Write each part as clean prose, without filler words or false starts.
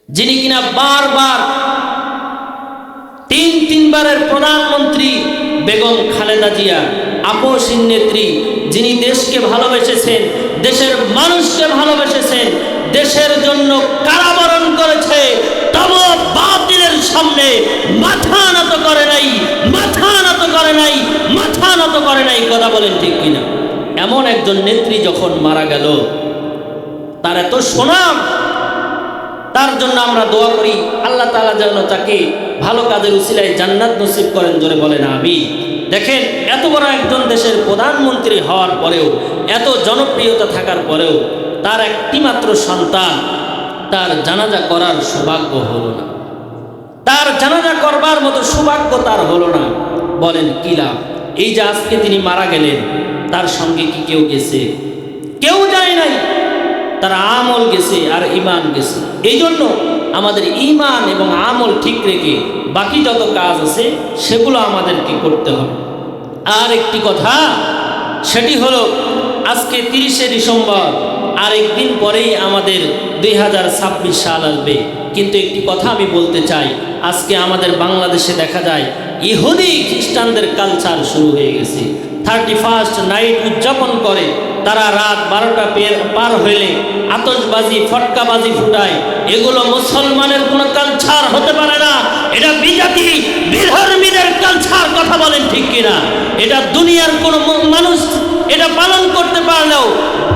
যিনি কিনা বারবার তিনবারের প্রধানমন্ত্রী বেগম খালেদা জিয়া, আপসহীন নেত্রী, যিনি দেশকে ভালোবেসেছেন, দেশের মানুষকে ভালোবেসেছেন, দেশের জন্য কারাবরণ করেছে, তবু বাতিলের সামনে মাথা নত করে নাই, মাথা নত করে নাই, মাথা নত করে নাই। কথা বলেন ঠিক কিনা? এমন একজন নেত্রী যখন মারা গেল, তার এত সুনাম, তার জন্য আমরা দোয়া করি আল্লাহ তাআলা যেন তাকে ভালো কাজের উসিলায় জান্নাত নসিব করেন। জোরে বলেন আমিন। দেখেন, এত বড় একজন দেশের প্রধানমন্ত্রী হওয়ার পরেও, এত জনপ্রিয়তা থাকার পরেও তার একটি মাত্র সন্তান, তার জানাজা করার সৌভাগ্য হলো না, তার জানাজা করবার মতো সৌভাগ্য তার হলো না। বলেন কি লাভ? এই যে আজকে তিনি মারা গেলেন, তার সঙ্গে কি কেউ গেছে? কেউ যায় নাই। তার আমল গেছে আর ঈমান গেছে। এই জন্য আমাদের ঈমান এবং আমল ঠিক রেখে বাকি যত কাজ আছে সেগুলো আমাদেরকে করতে হবে। আর একটি কথা, সেটি হলো আজকে 30শে ডিসেম্বর, আর একদিন পরেই আমাদের 2026 সাল আসবে। কিন্তু একটি কথা আমি বলতে চাই, আজকে আমাদের বাংলাদেশে দেখা যায় ইহুদি খ্রিস্টানদের কালচার শুরু হয়ে গেছে। 31st নাইট উদযাপন করে, তারা রাত 12টা পার হইলে আতশবাজি, ফটকাবাজি ফুটায়। এগুলো মুসলমানের কোনো কালচার হতে পারে না। এটা বিজাতি বিধর্মীদের কালচার। কথা বলেন ঠিক কিনা? এটা দুনিয়ার কোনো মানুষ এটা পালন করতে পারলেও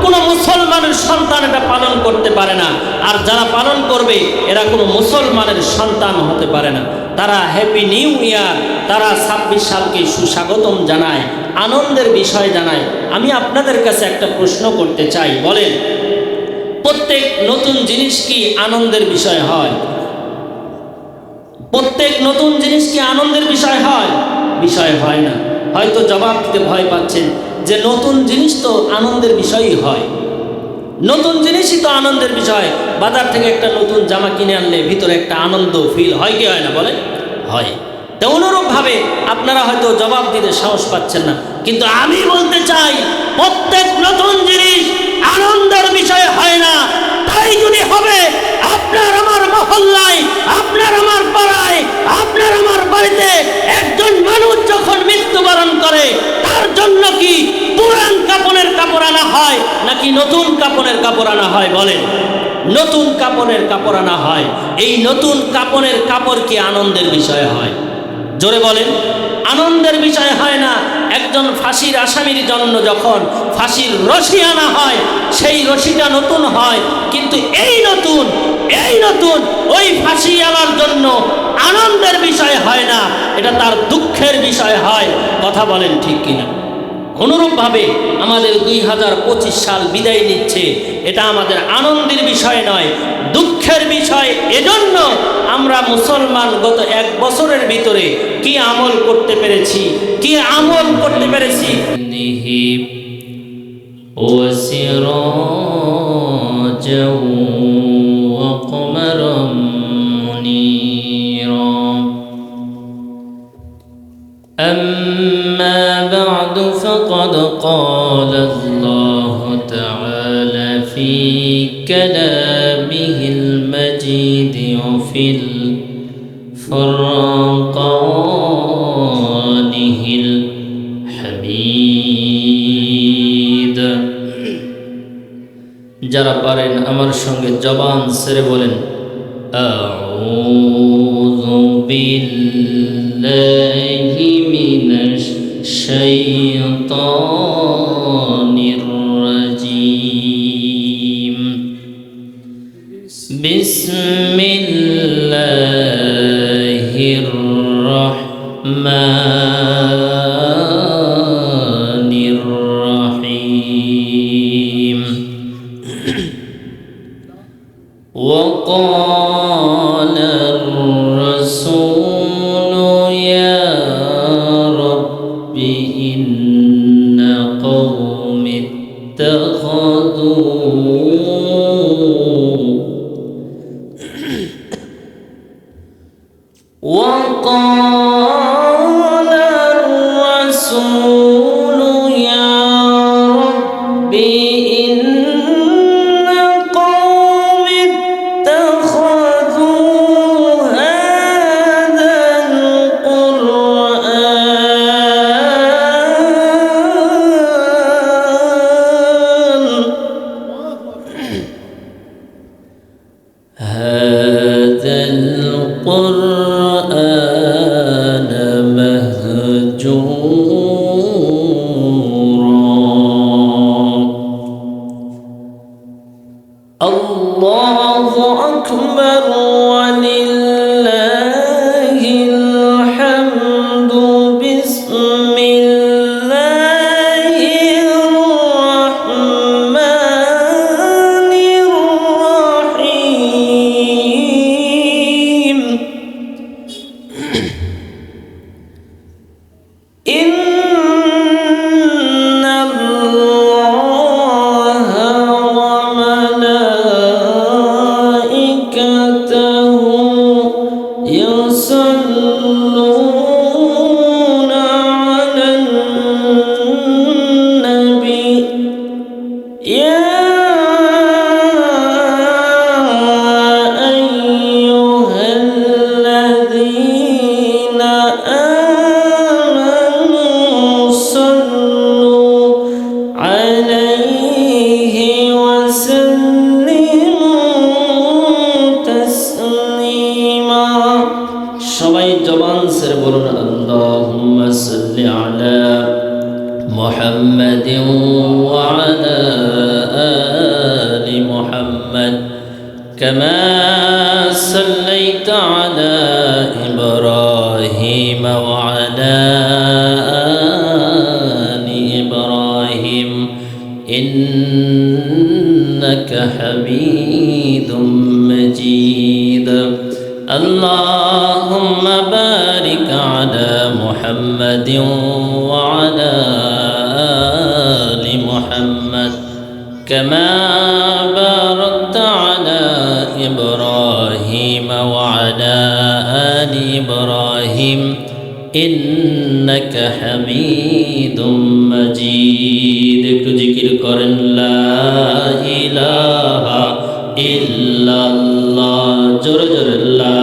কোনো মুসলমানের সন্তান এটা পালন করতে পারে না। আর যারা পালন করবে এরা কোনো মুসলমানের সন্তান হতে পারে না। তারা হ্যাপি নিউ ইয়ার, তারা 26 সালকে সুস্বাগতম জানায়, আনন্দের বিষয় জানায়। আমি আপনাদের কাছে একটা প্রশ্ন করতে চাই, বলেন, প্রত্যেক নতুন জিনিস কি আনন্দের বিষয় হয়? প্রত্যেক নতুন জিনিস কি আনন্দের বিষয় হয়? বিষয় হয় না। হয়তো জবাব দিতে ভয় পাচ্ছেন যে নতুন জিনিস তো আনন্দের বিষয়ই হয়, নতুন জিনিসই তো আনন্দের বিষয়। বাজার থেকে একটা নতুন জামা কিনে আনলে ভিতরে একটা আনন্দ ফিল হয় কি হয় না? বলেন, হয়। তো অনুরূপভাবে আপনারা হয়তো জবাব দিতে সাহস পাচ্ছেন না, কিন্তু আমি বলতে চাই প্রত্যেক নতুন জিনিস আনন্দের বিষয় হয় না। তাই যদি হবে, আপনার আমার মহল্লায়, আপনার আমার পাড়ায়, আপনার আমার বাড়িতে একজন মানুষ যখন মৃত্যুবরণ করে, তার জন্য কি পুরান কাপড়ের কাপড় আনা হয় নাকি নতুন কাপড়ের কাপড় আনা হয়? বলেন, নতুন কাপড়ের কাপড় আনা হয়। এই নতুন কাপড়ের কাপড় কি আনন্দের বিষয় হয়? জোরে বলেন, আনন্দের বিষয় হয় না। একজন ফাঁসির আসামির জন্য যখন ফাঁসির রশি আনা হয়, সেই রশিটা নতুন হয়, কিন্তু এই নতুন ওই ফাঁসি আনার জন্য আনন্দের বিষয় হয় না, এটা তার দুঃখের বিষয় হয়। কথা বলেন ঠিক কিনা? অনুরূপভাবে আমাদের 2025 সাল বিদায় নিচ্ছে, এটা আমাদের আনন্দের বিষয় নয়, দুঃখের বিষয়। এজন্য আমরা মুসলমান গত 1 বছরের ভিতরে কি আমল করতে পেরেছি, কি আমল করতে পেরেছি। أما بعد فقد قال الله تعالى في كلامه المجيد وفي فرقانه الحميد। যারা পারেন আমার সঙ্গে জবান ছেড়ে বলেন, আউযু বিল্লাহি মিনাশ শাইতানির রাজীম। বিসমিল্লাহির রাহমানির রাহিম। وقال الرسول يا رب إن قوم وقال الرسول يا رب إن قوم اتخذوا هذا القرآن مهجورا الله أكبر ولله الحمد بسم الله الرحمن الرحيم إن الله وملائكته يصلون على النبي يا أيها الذين آمنوا صلوا عليه وسلموا تسليما সবাই জবান ছেড়ে বলুন আল্লাহুম্মা সাল্লি আলা মুহাম্মাদিন ওয়া আলা আলি মুহাম্মাদ কামা সাল্লাইতা আলা ইব্রাহিম ওয়া আলা আলি ইব্রাহিম ইন্নাকা হামিদুম মাজিদ اللهم بارك على محمد وعلى آل محمد كما باركت على إبراهيم وعلى آل إبراهيم إنك حميد مجيد একটু জিকির করেন লা ইলাহা ইল্লাল্লাহ জোরে জোরে লা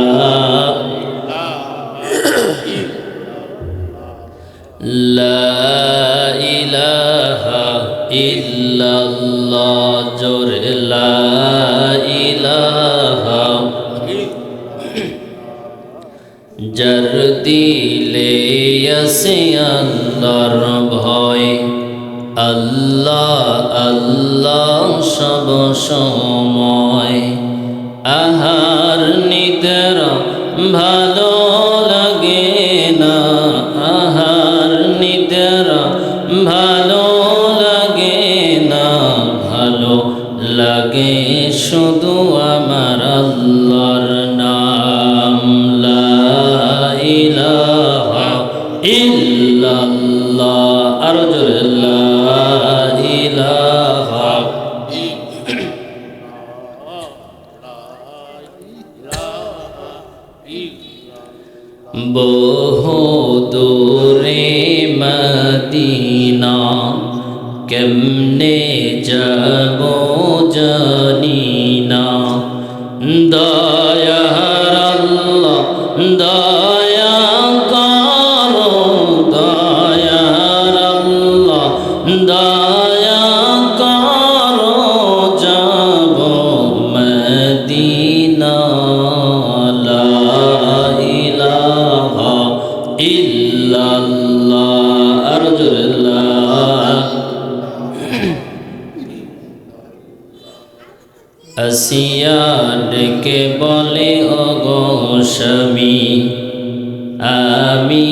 ইলাহা ইল্লাল্লাহ জোরে লা ইলাহা যার দিলে আছে আল্লাহর ভয় আল্লাহ আল্লাহ সব সময় আহার নিদ্রা ভালো লাগে না আহার নিদ্রা ভালো লাগে না ভালো লাগে শুধু আমার আল্লাহর নাম লা ইলাহা ইল্লাল্লাহ আরো জোরে লা ইলাহা বহু দূরে মদিনা কেমনে যাব জানি না দয়ার আল্লাহ দয়া করো দয়ার আল্লাহ দয়া করো যাব মদিনা লা ইলাহা ইল্লাল্লাহ আরজুল্লাহ আসিয়া ডেকে বলে ওগো স্বামী আমি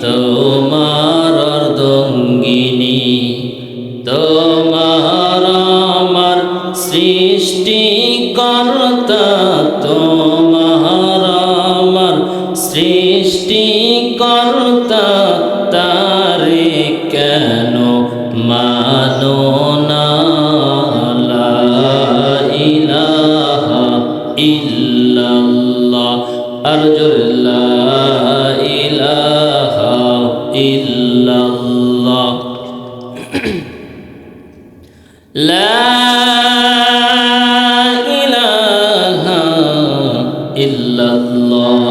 তোমার অর্ধাঙ্গিনী তোমার আমার সৃষ্টিকর্তা তোমার আমার সৃষ্টিকর্তা তারে কেন মানো না লা ইলাহা ইল্লাল্লাহ আরজুল্লাহ লা ইলাহা ইল্লাল্লাহ লা ইলাহা ইল্লাল্লাহ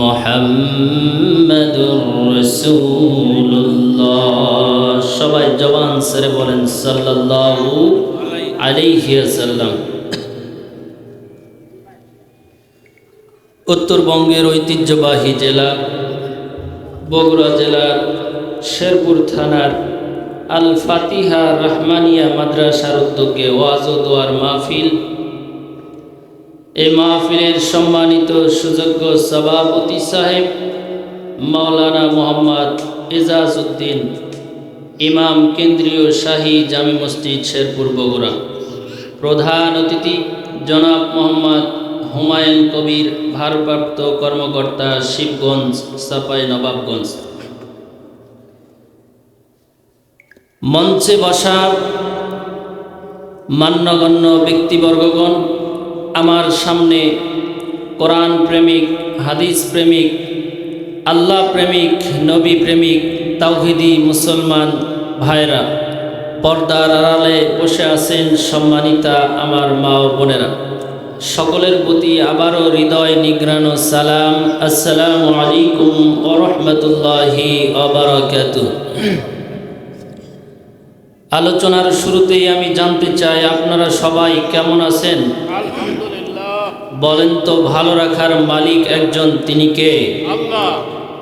মুহাম্মাদুর রাসূলুল্লাহ সবাই জবান ছেড়ে বলেন সাল্লাল্লাহু আলাইহি ওয়াসাল্লাম উত্তরবঙ্গের ঐতিহ্যবাহী জেলা বগুড়া জেলার শেরপুর থানার আল ফাতিহা রহমানিয়া মাদ্রাসার উদ্যোগে ওয়াজ ও দোয়ার মাহফিল। এই মাহফিলের সম্মানিত সুযোগ্য সভাপতি সাহেব মাওলানা মোহাম্মদ এজাজ উদ্দিন, ইমাম কেন্দ্রীয় শাহী জামে মসজিদ শেরপুর বগুড়া। প্রধান অতিথি জনাব মোহাম্মদ হুমায়ুন কবির, ভারপ্রাপ্ত কর্মকর্তা, শিবগঞ্জ চাঁপাই নবাবগঞ্জ। মঞ্চে বসা মান্যগণ্য ব্যক্তিবর্গগণ, আমার সামনে কোরআন প্রেমিক, হাদিস প্রেমিক, আল্লাহ প্রেমিক, নবী প্রেমিক, তাওহীদি মুসলমান ভাইরা, পর্দার আড়ালে বসে আছেন সম্মানিতা আমার মা ও বোনেরা, সকলের প্রতি আবারও হৃদয় নিগ্রানো সালাম। আসসালামু আলাইকুম ওয়া রাহমাতুল্লাহি ওয়া বারাকাতুহু। আলোচনার শুরুতেই আমি জানতে চাই আপনারা সবাই কেমন আছেন? আলহামদুলিল্লাহ। বলেন তো, ভালো রাখার মালিক একজন, তিনি কে? আল্লাহ।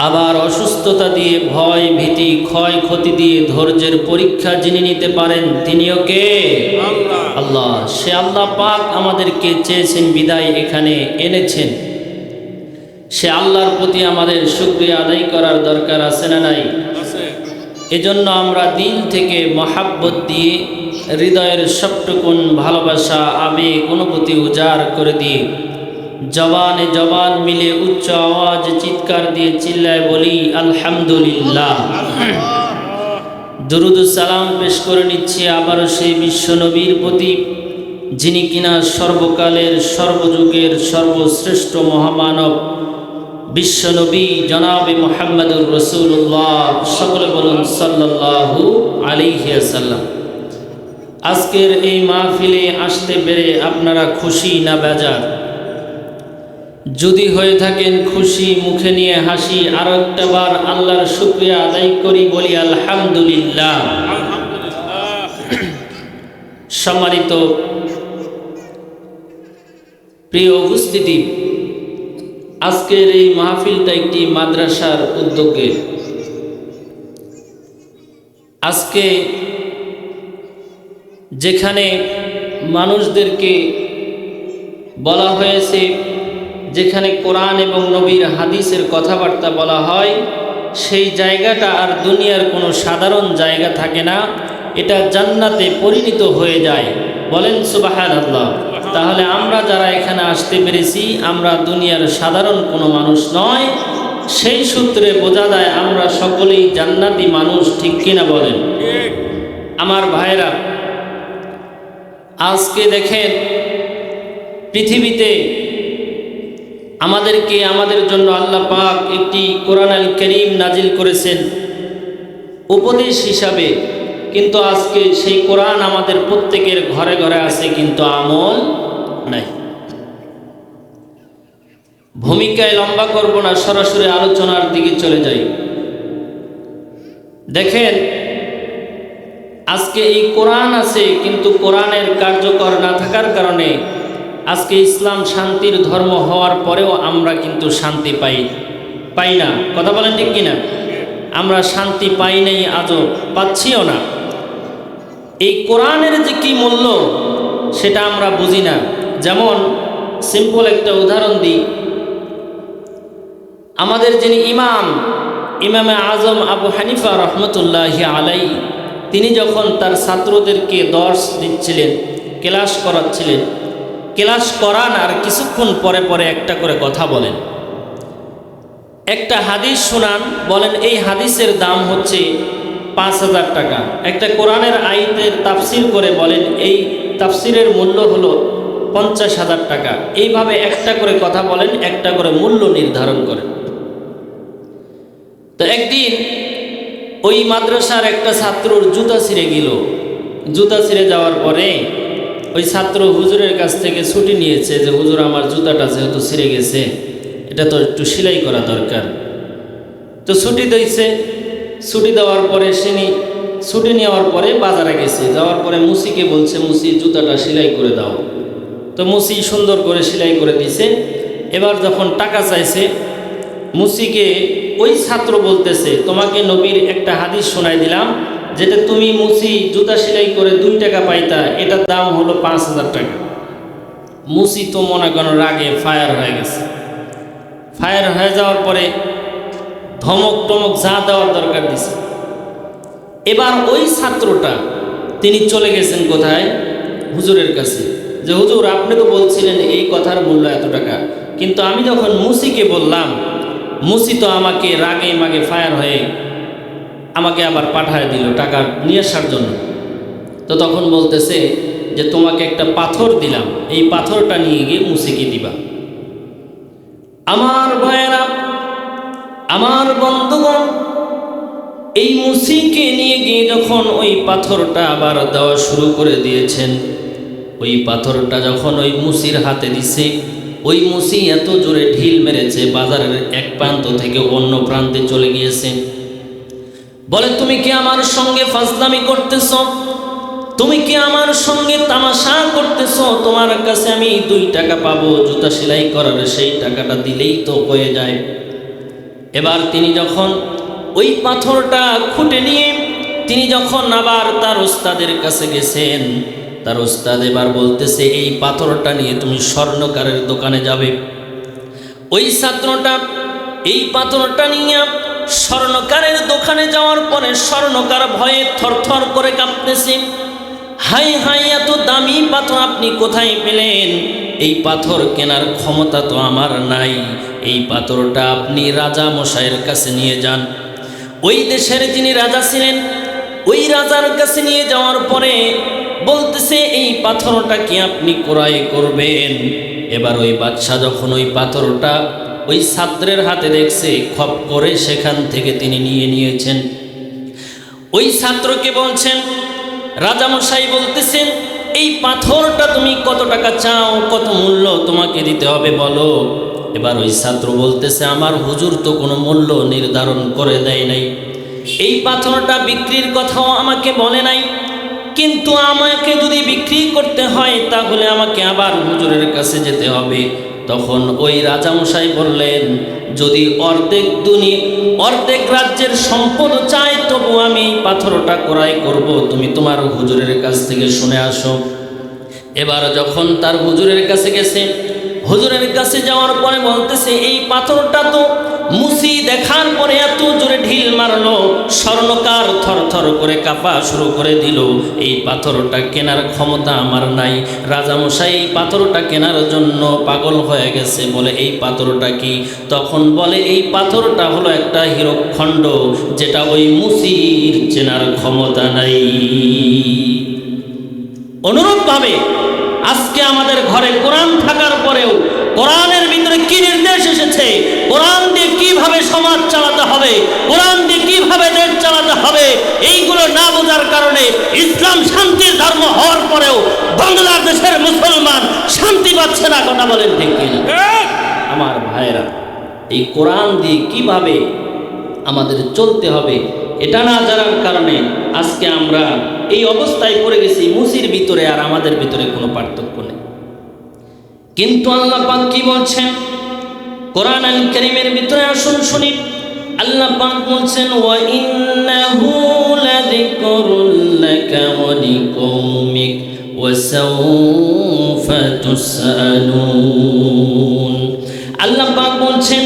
আবার অসুস্থতা দিয়ে, ভয় ভীতি, ক্ষয়ক্ষতি দিয়ে ধৈর্যের পরীক্ষা যিনি নিতে পারেন, তিনিও কে? আল্লাহ। আল্লাহ। সে আল্লাহ পাক আমাদেরকে চেয়েছেন বিদায় এখানে এনেছেন। সে আল্লাহর প্রতি আমাদের শুকরিয়া আদায় করার দরকার আছে না নাই? আছে। এজন্য আমরা দিল থেকে মহাব্বত দিয়ে, হৃদয়ের সবটুকুন ভালোবাসা, আবেগ, অনুভূতি উজাড় করে দিয়ে, জবানে জবান মিলে উচ্চ আওয়াজ চিৎকার দিয়ে চিল্লায় বলি আলহামদুলিল্লাহ। দুরুদ সালাম পেশ করে নিচ্ছি আবারও সেই বিশ্ব নবীর প্রতি, যিনি কিনা সর্বকালের, সর্বযুগের সর্বশ্রেষ্ঠ মহামানব, বিশ্ব নবী জনাবে মুহাম্মদুর রাসূলুল্লাহ। সকলে বলুন সাল্লাল্লাহু আলাইহি ওয়াসাল্লাম। আজকের এই মাহফিলে আসতে পেরে আপনারা খুশি না বেজার? যদি হয়ে থাকেন খুশি, মুখে নিয়ে হাসি, আরো একটা বার আল্লাহর শুকরিয়া আদায় করি, বলি আলহামদুলিল্লাহ। আলহামদুলিল্লাহ। সম্মানিত প্রিয় উপস্থিতি, আজকের এই মাহফিলটা একটি মাদ্রাসার উদ্যোগে। আজকে যেখানে মানুষদেরকে বলা হয়েছে, যেখানে কোরআন এবং নবীর হাদিসের কথাবার্তা বলা হয়, সেই জায়গাটা আর দুনিয়ার কোনো সাধারণ জায়গা থাকে না, এটা জান্নাতে পরিণত হয়ে যায়। বলেন সুবহানাল্লাহ। তাহলে আমরা যারা এখানে আসতে পেরেছি, আমরা দুনিয়ার সাধারণ কোনো মানুষ নয়। সেই সূত্রে বোঝা যায় আমরা সকলেই জান্নাতি মানুষ, ঠিক কিনা বলেন? ঠিক। আমার ভাইরা, আজকে দেখেন পৃথিবীতে আমাদেরকে, আমাদের জন্য আল্লাহ পাক একটি কোরআন আল কারীম নাজিল করেছেন উপদেশ হিসাবে, কিন্তু আজকে সেই কোরআন আমাদের প্রত্যেকের ঘরে ঘরে আছে, কিন্তু আমল নাই। ভূমিকায় লম্বা করব না, সরাসরি আলোচনার দিকে চলে যাই। দেখেন আজকে এই কোরআন আছে, কিন্তু কোরআনের কার্যকর না থাকার কারণে আজকে ইসলাম শান্তির ধর্ম হওয়ার পরেও আমরা কিন্তু শান্তি পাই না। কথা বলেন ঠিক কিনা? আমরা শান্তি পাই নাই, আজও পাচ্ছিও না। এই কোরআনের যে কি মূল্য সেটা আমরা বুঝি না। যেমন সিম্পল একটা উদাহরণ দিই। আমাদের যিনি ইমামে আজম আবু হানিফা রহমতুল্লাহি আলাইহি, তিনি যখন তার ছাত্রদেরকে দর্স দিচ্ছিলেন, ক্লাস করাচ্ছিলেন, ক্লাস করান আর কিছুক্ষণ পরে পরে একটা করে কথা বলেন, একটা হাদিস শোনান, বলেন এই হাদিসের দাম হচ্ছে 5,000 টাকা। একটা কোরআনের আয়াতের তাফসির করে বলেন এই তাফসিরের মূল্য হলো 50,000 টাকা। এইভাবে একটা করে কথা বলেন, একটা করে মূল্য নির্ধারণ করেন। তো একদিন ওই মাদ্রাসার একটা ছাত্রর জুতা ছিঁড়ে গেল। জুতা ছিঁড়ে যাওয়ার পরে ওই ছাত্র হুজুরের কাছ থেকে ছুটি নিয়েছে যে হুজুর, আমার জুতাটা যেহেতু ছিঁড়ে গেছে, এটা তো একটু সেলাই করা দরকার। তো ছুটি দিয়েছে। ছুটি দেওয়ার পরে ছুটি নেওয়ার পরে বাজারে গেছে। যাওয়ার পরে মুসিকে বলছে, মুসি জুতাটা সেলাই করে দাও। তো মুসি সুন্দর করে সেলাই করে দিছে। এবার যখন টাকা চাইছে, মুসিকে ওই ছাত্র বলতেছে, তোমাকে নবীর একটা হাদিস শোনাই দিলাম, যেটা তুমি মুসি জুতা সেলাই করে 2 টাকা পাইতা, এটার দাম হলো 5,000 টাকা। মুসি তো মনে করেন রাগে ফায়ার হয়ে গেছে। ফায়ার হয়ে যাওয়ার পরে ধমক টমক যা দেওয়ার দরকার দিছে। এবার ওই ছাত্রটা তিনি চলে গেছেন কোথায়? হুজুরের কাছে, যে হুজুর আপনি তো বলছিলেন এই কথার মূল্য এত টাকা, কিন্তু আমি যখন মুসিকে বললাম, মুসি তো আমাকে রাগে মাগে ফায়ার হয়ে আমাকে আবার পাঠায় দিল টাকা নিয়ে আসার জন্য। তো তখন বলতেছে যে তোমাকে একটা পাথর দিলাম, এই পাথরটা নিয়ে গিয়ে মুসিকে দিবা। আমার ভাইয়েরা, আমার বন্ধুগণ, এই মুসিকে নিয়ে গিয়ে যখন ওই পাথরটা আবার দেওয়া শুরু করে দিয়েছেন, ওই পাথরটা যখন ওই মুসির হাতে দিছে, ওই মুসি এত জোরে ঢিল মেরেছে, বাজারের এক প্রান্ত থেকে অন্য প্রান্তে চলে গিয়েছে। বলে, তুমি কি আমার সঙ্গে ফাজলামি করতেছ? তুমি কি আমার সঙ্গে তামাশা করতেছ? তোমার কাছে আমি 2 টাকা পাবো জুতা সেলাই করার, সেই টাকাটা দিলেই তো হয়ে যায়। এবার তিনি যখন ওই পাথরটা খুঁটে নিয়ে তিনি যখন আবার তার ওস্তাদের কাছে গেছেন, তার ওস্তাদ এবার বলতেছে, এই পাথরটা নিয়ে তুমি স্বর্ণকারের দোকানে যাবে। ওই ছাত্রটা এই পাথরটা নিয়ে স্বর্ণকারের দোকানে যাওয়ার পরে স্বর্ণকার ভয়ে থরথর করে কাঁপতেছে। হাই হাই, এত দামি পাথর আপনি কোথায় পেলেন? এই পাথর কেনার ক্ষমতা তো আমার নাই, এই পাথরটা আপনি রাজা মশাইয়ের কাছে নিয়ে যান। ওই দেশের যিনি রাজা ছিলেন, ওই রাজার কাছে নিয়ে যাওয়ার পরে বলতেছে, এই পাথরটা কি আপনি ক্রয় করবেন? এবার ওই বাদশাহ যখন ওই পাথরটা ওই ছাত্রের হাতে দেখছে, খপ করে সেখান থেকে তিনি নিয়ে নিয়েছেন। ওই ছাত্রকে বলছেন, রাজামশাই বলতেছেন, এই পাথরটা তুমি কত টাকা চাও, কত মূল্য তোমাকে দিতে হবে বলো। এবার ওই ছাত্র বলতেছে, আমার হুজুর তো কোনো মূল্য নির্ধারণ করে দেয় নাই, এই পাথরটা বিক্রির কথাও আমাকে বলে নাই, কিন্তু আমাকে যদি বিক্রি করতে হয় তাহলে আমাকে আবার হুজুরের কাছে যেতে হবে। তখন ওই রাজামশাই বললেন, যদি অর্ধেক রাজ্যের সম্পদ চাই তবু আমি এই পাথরটা ক্রয় করব, তুমি তোমার হুজুরের কাছ থেকে শুনে আসো। এবার যখন তার হুজুরের কাছে গেছে, হুজুরের কাছে যাওয়ার পরে বলতেছে, এই পাথরটা তো মুসি দেখার পরে এত জোরে ঢিল মারলো, স্বর্ণকার থরথর করে কাঁপা শুরু করে দিল, এই পাথরটা কেনার ক্ষমতা আমার নাই। রাজামশাই এই পাথরটা কেনার জন্য পাগল হয়ে গেছে। বলে, এই পাথরটা কি? তখন বলে, এই পাথরটা হলো একটা হীরকখণ্ড, যেটা ওই মুসির চেনার ক্ষমতা নাই। অনুরূপভাবে আজকে আমাদের ঘরে কোরআন থাকার পরেও কোরআনের ভিতরে কি নির্দেশ এসেছে, কোরআন দিয়ে কিভাবে সমাজ চালাতে হবে, কোরআন দিয়ে কিভাবে দেশ চালাতে হবে, এইগুলো না বোঝার কারণে ইসলাম শান্তির ধর্ম হওয়ার পরেও বাংলাদেশের মুসলমান শান্তি পাচ্ছে না। কথা বলেন ঠিক কিনা? আমার ভাইয়েরা, এই কোরআন দিয়ে কিভাবে আমাদের চলতে হবে এটা না জানার কারণে আজকে আমরা এই অবস্থায় পড়ে গেছি। মুসির ভিতরে আর আমাদের ভিতরে কোনো পার্থক্য নেই। কিন্তু আল্লাহ পাক কি বলছেন কোরআন আল কারীমের ভিতরে? আসুন শুনি। আল্লাহ পাক বলছেন, ওয়া ইন্নাহু লাযিকরুল লাকা ওয়া লিকওমিক ওয়া সাওফা তুসআলুন। আল্লাহ পাক বলছেন,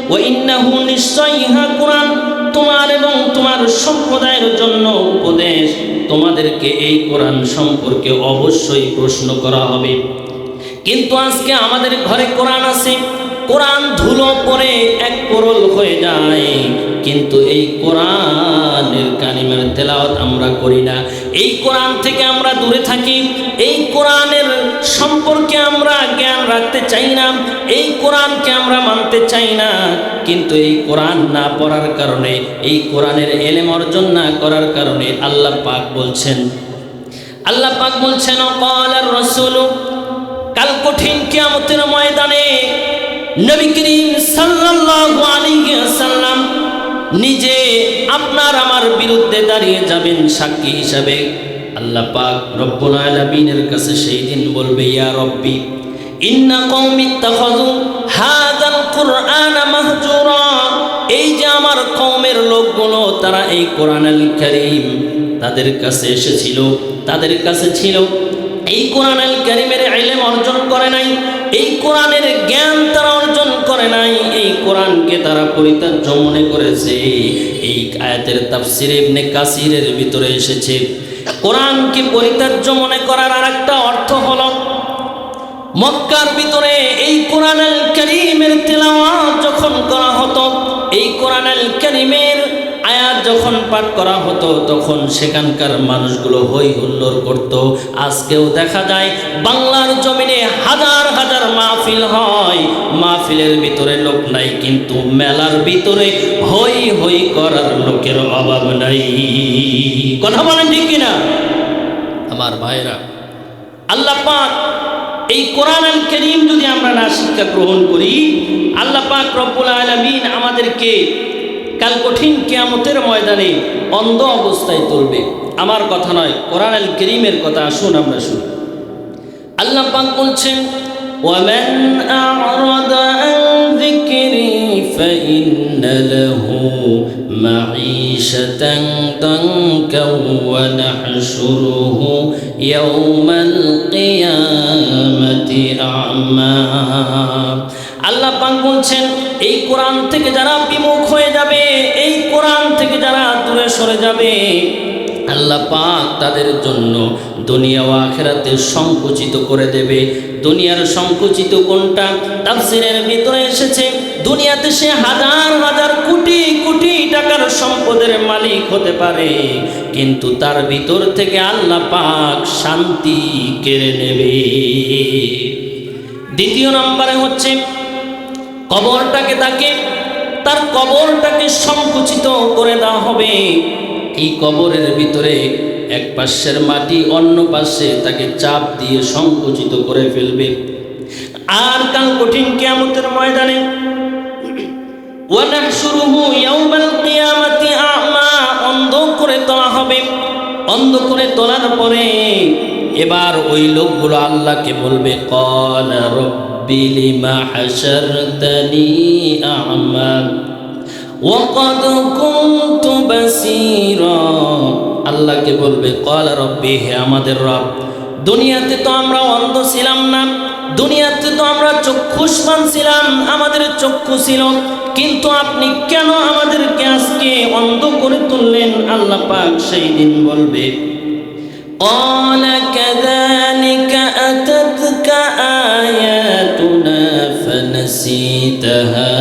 ওয়া ইন্নাহু, নিশ্চয় ইহা কোরআন তোমার এবং তোমার সম্প্রদায়ের জন্য উপদেশ, তোমাদেরকে এই কোরআন সম্পর্কে অবশ্যই প্রশ্ন করা হবে। কিন্তু আজকে আমাদের ঘরে কোরআন আছে, কোরআন ধুলো পরে এক পরল হয়ে যায়, কিন্তু এই কোরআনের কালিমার তেলাওয়াত আমরা করি না। এই কোরআন থেকে আমরা দূরে থাকি, এই কোরআনের সম্পর্কে আমরা জ্ঞান রাখতে চাই না, এই কোরআনকে আমরা মানতে চাই না। কিন্তু এই কোরআন না পড়ার কারণে, এই কোরআনের ইলম অর্জন না করার কারণে আল্লাহ পাক বলছেন, ক্বালার রাসূল, কাল কঠিন কিয়ামতের ময়দানে নবী করিম সাল্লাল্লাহু আলাইহি ওয়াসাল্লাম নিজে আপনার আমার বিরুদ্ধে দাঁড়িয়ে যাবেন সাক্ষী হিসাবে। আল্লাহ পাক রব্বুল আলামিনের কাছে সেই দিন বলবে, ইয়া রব্বি ইন্না কওমি ইত্তাখাযু কুরআনা মাহজুরা, এই যে আমার কওমের লোকগুলো তারা এই কোরআনুল কারীম তাদের কাছে এসেছিল, তাদের কাছে ছিল, এই কোরআনুল কারীমের ইলম অর্জন করে নাই, এই কোরআনের জ্ঞান তারা অর্জন করে নাই, এই কোরআনকে তারা পরিত্যাজ্য মনে করেছে। এই আয়াতের তাফসীর ইবনে কাসিরের ভিতরে এসেছে, কোরআনকে পরিত্যাজ্য মনে করার আরেকটা অর্থ হলো মক্কার ভিতরে এই কোরআনুল কারীমের তেলাওয়াত যখন করা হতো, এই কোরআনুল কারীমের আয়াত যখন পাঠ করা হতো তখন সেখানকার মানুষগুলো হই হুল্লোড় করত। আজকেও দেখা যায় বাংলার জমিনে হাজার হাজার মাহফিল হয়, মাহফিলের ভিতরে লোক নাই, কিন্তু মেলার ভিতরে হই হই করার লোকের অভাব নাই। কথা বলেন ঠিক কিনা আমার ভাইরা? আল্লাহ পাক এই কোরআনুল কারীম যদি আমরা না শিক্ষা গ্রহণ করি, আল্লাহ পাক রব্বুল আলামিন আমাদেরকে কাল কঠিন কিয়ামতের ময়দানে অন্ধ অবস্থায় তুলবে। আমার কথা নয়, কোরআনুল কারীমের কথা। আসুন আমরা শুনি। আল্লাহ পাক বলছেন, ওয়ামান আ'রাদা আন যিকরি ফাইন্না লাহু মাঈশাতান দানকা ওয়া নাহশুরুহু ইয়াওমাল কিয়ামাতি আ'মা। আল্লাহ পাক বলছেন, এই কোরআন থেকে যারা বিমুখ হয়ে যাবে, এই কোরআন থেকে যারা দূরে সরে যাবে, আল্লাহ পাক তাদের জন্য দুনিয়া ও আখিরাতে সংকুচিত করে দেবে। দুনিয়ার সংকুচিত কোনটা? তাফসীরের ভিতরে এসেছে, দুনিয়াতে সে হাজার হাজার কোটি কোটি টাকার সম্পদের মালিক হতে পারে, কিন্তু তার ভিতর থেকে আল্লাহ পাক শান্তি কেড়ে নেবে। দ্বিতীয় নম্বরে হচ্ছে কবরটাকে তার কবরটাকে সংকুচিত করে দেওয়া হবে। এই কবরের ভিতরে এক পাশের মাটি অন্য পাশে তাকে চাপ দিয়ে সংকুচিত করে ফেলবে। আর কাল কঠিন কিয়ামতের ময়দানে ওয়া নাহশুরুহু ইয়াওমাল কিয়ামাতি আ'মা, অন্ধ করে তোলা হবে। অন্ধ করে তোলার পরে এবার ওই লোকগুলো আল্লাহকে বলবে, ক্বালা রাব্বি লিমা হাশারতানি আ'মা ওয়া ক্বাদ কুনতু বাসীরা। আল্লাহকে বলবে, ক্বালা রাব্বি, হে আমাদের রব, দুনিয়াতে তো আমরা অন্ধ ছিলাম না, দুনিয়াতে তো আমরা চক্ষুষ্মান ছিলাম, আমাদের চক্ষু ছিল, কিন্তু আপনি কেন আমাদেরকে আজকে অন্ধ করে তুললেন? আল্লাহ পাক সেই দিন বলবে, قال كذلك أتتك آياتنا فنسيتها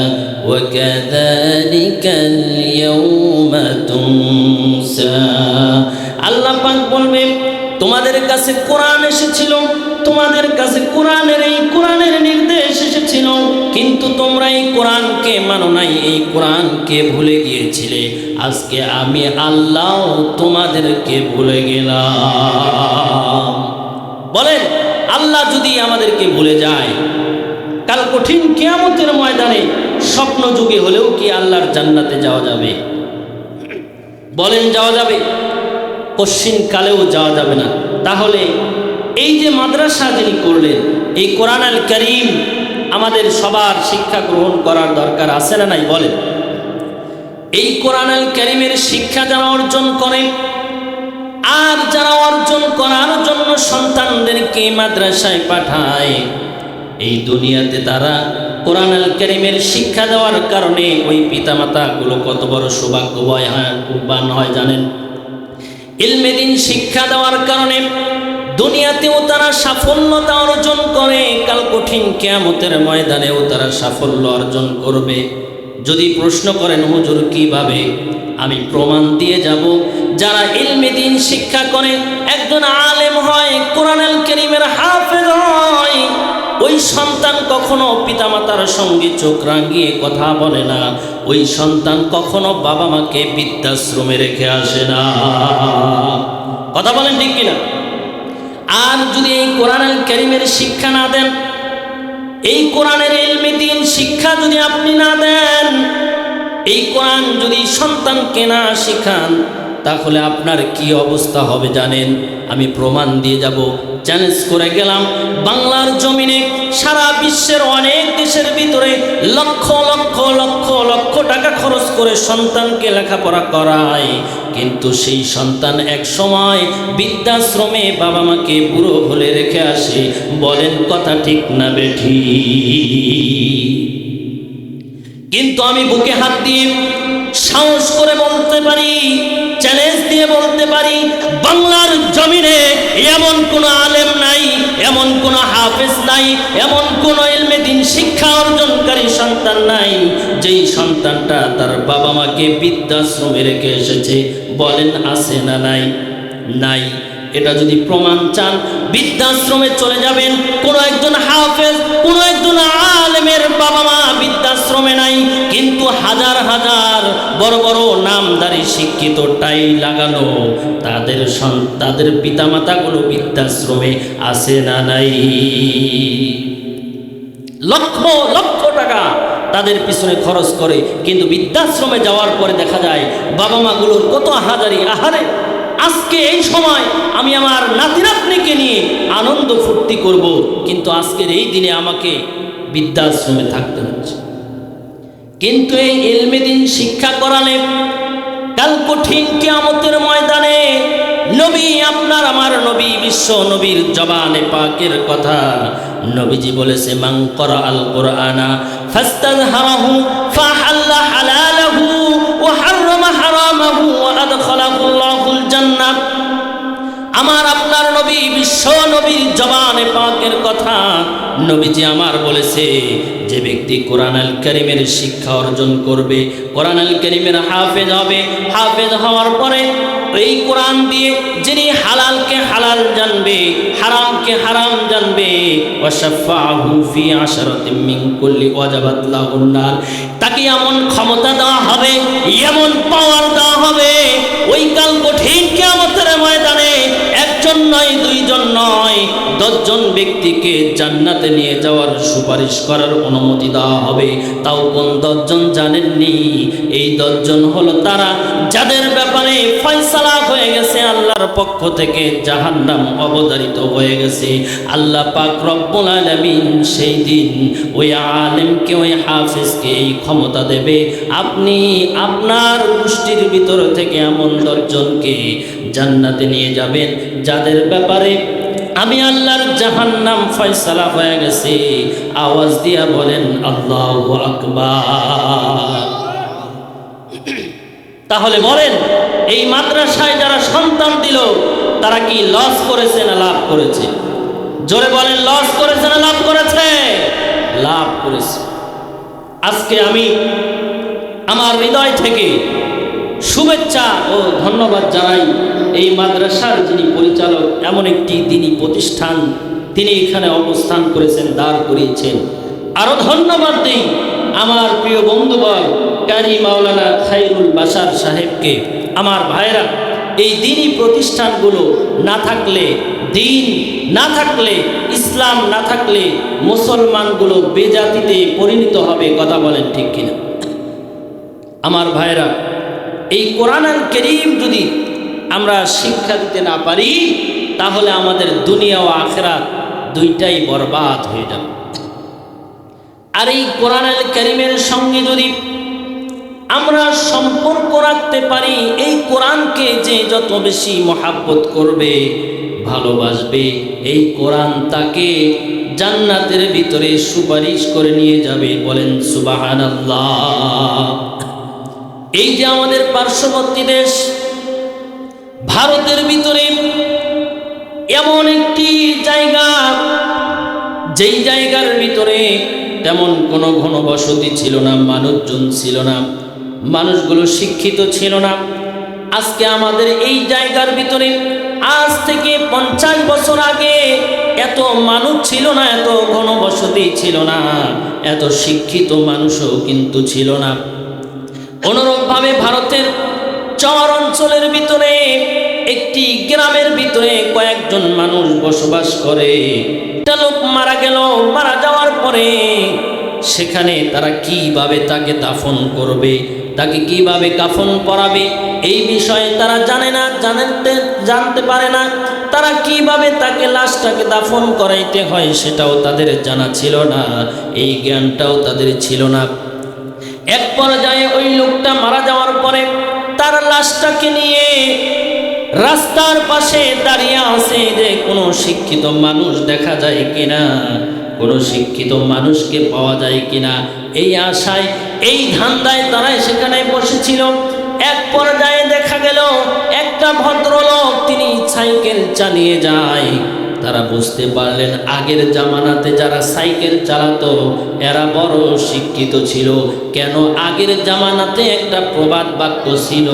وكذلك اليوم تنسى। আল্লাহ পাক বলবে, তোমাদের কাছে কোরআন এসেছিল, তোমাদের কাছে কোরআনের নির্দেশ এসেছিল, কিন্তু তোমরা এই কোরআনকে মানো নাই, এই কোরআনকে ভুলে গিয়েছিলে। আজকে আমি আল্লাহ তোমাদেরকে ভুলে গেলাম। বলেন, আল্লাহ যদি আমাদেরকে ভুলে যায়, কাল কঠিন কিয়ামতের ময়দানে স্বপ্ন যুগে হলেও কি আল্লাহর জান্নাতে যাওয়া যাবে? বলেন, যাওয়া যাবে? কশ্চিন কালেও যাওয়া যাবে না। তাহলে এই যে মাদ্রাসা যিনি করলেন, এই কোরআনুল কারীম আমাদের সবার শিক্ষা গ্রহণ করার দরকার আছে না নাই? বলেন, এই কোরআনুল কারীমের শিক্ষা যারা অর্জন করে, আর যারা অর্জন করার জন্য সন্তানদেরকে মাদ্রাসায় পাঠায়, এই দুনিয়াতে তারা কোরআনুল কারীমের শিক্ষা দেওয়ার কারণে ওই পিতামাতাগুলো কত বড় সৌভাগ্যবান হয় জানেন? ইলমে দ্বীন শিক্ষা দেওয়ার কারণে দুনিয়াতেও তারা সাফল্যতা অর্জন করে, কাল কঠিন কিয়ামতের ময়দানেও তারা সাফল্য অর্জন করবে। যদি প্রশ্ন করেন, হুজুর কিভাবে? আমি প্রমাণ দিয়ে যাব। যারা ইলমে দ্বীন শিক্ষা করে, একজন আলেম হয়, কোরআনুল কারীমের হাফেজ হয়, ওই সন্তান কখনো পিতামাতার সঙ্গে চোখ রাঙিয়ে কথা বলে না, ওই সন্তান কখনো বাবা মাকে বৃদ্ধাশ্রমে রেখে আসে না। কথা বলেন ঠিক কিনা? আর যদি এই কোরআনুল কারীমের শিক্ষা না দেন, এই কোরআনের ইলমে দ্বীন শিক্ষা যদি আপনি না দেন, এই কোরআন যদি সন্তানকে না শিখান, তাহলে আপনার কি অবস্থা হবে জানেন? আমি প্রমাণ দিয়ে যাব। চ্যালেঞ্জ করে গেলাম, বাংলার জমিনে সারা বিশ্বের অনেক দেশের ভিতরে লক্ষ লক্ষ লক্ষ লক্ষ টাকা খরচ করে সন্তানকে লেখাপড়া করায়, কিন্তু সেই সন্তান এক সময় বৃদ্ধাশ্রমে বাবা মাকে বুড়ো হলে রেখে আসে। বলেন কথা ঠিক না বেঠি? কিন্তু আমি বুকে হাত দিয়ে সাহস করে বলতে পারি, চ্যালেঞ্জ দিয়ে বলতে পারি, বাংলার জমিনে এমন কোনো আলেম নাই, এমন কোনো হাফেজ নাই, এমন কোনো ইলমে দ্বীন শিক্ষা অর্জনকারী সন্তান নাই যেই সন্তানটা তার বাবা মাকে বৃদ্ধাশ্রমে রেখে এসেছে। বলেন আছে না নাই? নাই। এটা যদি প্রমাণ চান, বৃদ্ধাশ্রমে চলে যাবেন। কোনো একজন হাফেজ, কোনো একজন আলেমের বাবা মা বৃদ্ধাশ্রমে নাই, কিন্তু হাজার হাজার বড় বড় নামদারি শিক্ষিত টাই লাগানো তাদের পিতামাতাগুলো বৃদ্ধাশ্রমে আছে না নাই? লক্ষ লক্ষ টাকা তাদের পিছনে খরচ করে, কিন্তু বৃদ্ধাশ্রমে যাওয়ার পরে দেখা যায় বাবা মাগুলোর কত হাজারি। আহারে, আজকে এই সময় আমি আমার নাতি নাতনিকে নিয়ে আনন্দ ফুর্তি করব, কিন্তু আজকের এই দিনে আমাকে বৃদ্ধাশ্রমে থাকতে হচ্ছে। কিন্তু এই ইলমে দ্বীন শিক্ষা করালে কাল কঠিন কিয়ামতের ময়দানে নবী, আপনার আমার নবী, বিশ্ব নবীর জবানে পাকের কথা নবীজি বলেছে, মান করা আল কোরআনা ফাস্তাযহারাহু ফাহাল্লা হালালাহু ওয়া হাররামা হারামাহু ওয়া আদখালাহুল্লাহুল জান্নাহ। আমার আপনার নবী, বিশ্ব নবীর জবানে পাকের কথা নবীজি আমার বলেছে, যে ব্যক্তি কোরআন আল কারীমের শিক্ষা অর্জন করবে, কোরআন আল কারীমের হাফেজ হবে, হাফেজ হওয়ার পরে এই কোরআন দিয়ে যিনি হালালকে হালাল জানবে, হারামকে হারাম জানবে, ওয়াশাফাহু ফি আশরাতিন মিন কুল্লি ওয়াজাবাত লাহুন নার, তাকে এমন ক্ষমতা দেওয়া হবে, এমন পাওয়ার দেওয়া হবে, ওই কাল কঠিন কিয়ামতের ময়দানে একজন নয়, দুইজন নয়, 10 জন ব্যক্তিকে জান্নাতে নিয়ে যাওয়ার সুপারিশ করার অনুমতি দেওয়া হবে। তাও কোন 10 জন জানেননি? এই 10 জন হলো তারা যাদের ব্যাপারে ফয়সালা হয়ে গেছে, আল্লাহর পক্ষ থেকে জাহান্নাম অবধারিত হয়ে গেছে। আল্লাহ পাক রব্বুল আলামিন সেই দিন ওই আলেমকে, ওই হাফেজকে এই ক্ষমতা দেবে, আপনি আপনার গোষ্ঠীর ভিতর থেকে এমন 10 জনকে জান্নাতে নিয়ে যাবেন যাদের ব্যাপারে আমি আল্লাহর জাহান্নাম ফয়সালা হয়ে গেছে। আওয়াজ দিয়া বলেন আল্লাহু আকবার। তাহলে বলেন, এই মাদ্রাসায় যারা সন্তান দিল তারা কি লস করেছে না লাভ করেছে? জোরে বলেন, লস করেছে না লাভ করেছে? লাভ করেছে। আজকে আমি আমার হৃদয় থেকে শুভেচ্ছা ও ধন্যবাদ জানাই এই মাদ্রাসার যিনি পরিচালক, এমন একটি দিনী প্রতিষ্ঠান তিনি এখানে অবস্থান করেছেন, দাঁড় করিয়েছেন। আরো ধন্যবাদ দিই আমার প্রিয় বন্ধুবর কারি মাওলানা খায়রুল বাশার সাহেবকে। আমার ভাইরা, এই দিনী প্রতিষ্ঠানগুলো না থাকলে, দিন না থাকলে, ইসলাম না থাকলে মুসলমানগুলো বেজাতিতে পরিণত হবে। কথা বলেন ঠিক কিনা? আমার ভাইরা, এই কোরআন আল কারীম যদি আমরা শিক্ষা দিতে না পারি, তাহলে আমাদের দুনিয়া ও আখিরাত দুইটাই বরবাদ হয়ে যাবে। আর এই কোরআন আল কারীমের সঙ্গে যদি আমরা সম্পর্ক রাখতে পারি, এই কোরআনকে যে যত বেশি মহাব্বত করবে, ভালোবাসবে, এই কোরআন তাকে জান্নাতের ভিতরে সুপারিশ করে নিয়ে যাবে। বলেন সুবহানাল্লাহ। এই যে আমাদের পার্শ্ববর্তী দেশ ভারতের ভিতরে এমন একটি জায়গা, যেই জায়গার ভিতরে তেমন কোনো ঘনবসতি ছিল না, মানুষজন ছিল না, মানুষগুলো শিক্ষিত ছিল না। আজকে আমাদের এই জায়গার ভিতরে আজ থেকে 50 বছর আগে এত মানুষ ছিল না, এত ঘনবসতি ছিল না, এত শিক্ষিত মানুষও কিন্তু ছিল না। অনুরূপভাবে ভারতের চর অঞ্চলের ভিতরে একটি গ্রামের ভিতরে কয়েকজন মানুষ বসবাস করে। একটা লোক মারা গেল, মারা যাওয়ার পরে সেখানে তারা কিভাবে তাকে দাফন করবে, তাকে কিভাবে কাফন পরাবে, এই বিষয়ে তারা জানে না, জানতে পারে না। তারা কিভাবে তাকে লাশটাকে দাফন করাইতে হয় সেটাও তাদের জানা ছিল না, এই জ্ঞানটাও তাদের ছিল না। এক পর্যায়ে ওই লোকটা মারা যাওয়ার পরে তার লাশটাকে নিয়ে রাস্তার পাশে দাঁড়িয়ে আছে যে কোনো শিক্ষিত মানুষ দেখা যায় কিনা, কোনো শিক্ষিত মানুষকে পাওয়া যায় কিনা, এই আশায় এই ধান্দায় তারা সেখানে বসেছিল। এক পর্যায়ে দেখা গেল একটা ভদ্রলোক তিনি সাইকেল চালিয়ে যায়। তারা বুঝতে পারলেন আগের জামানাতে যারা সাইকেল চালাতো এরা বড় শিক্ষিত ছিল। কেন? আগের জামানাতে একটা প্রবাদ বাক্য ছিল,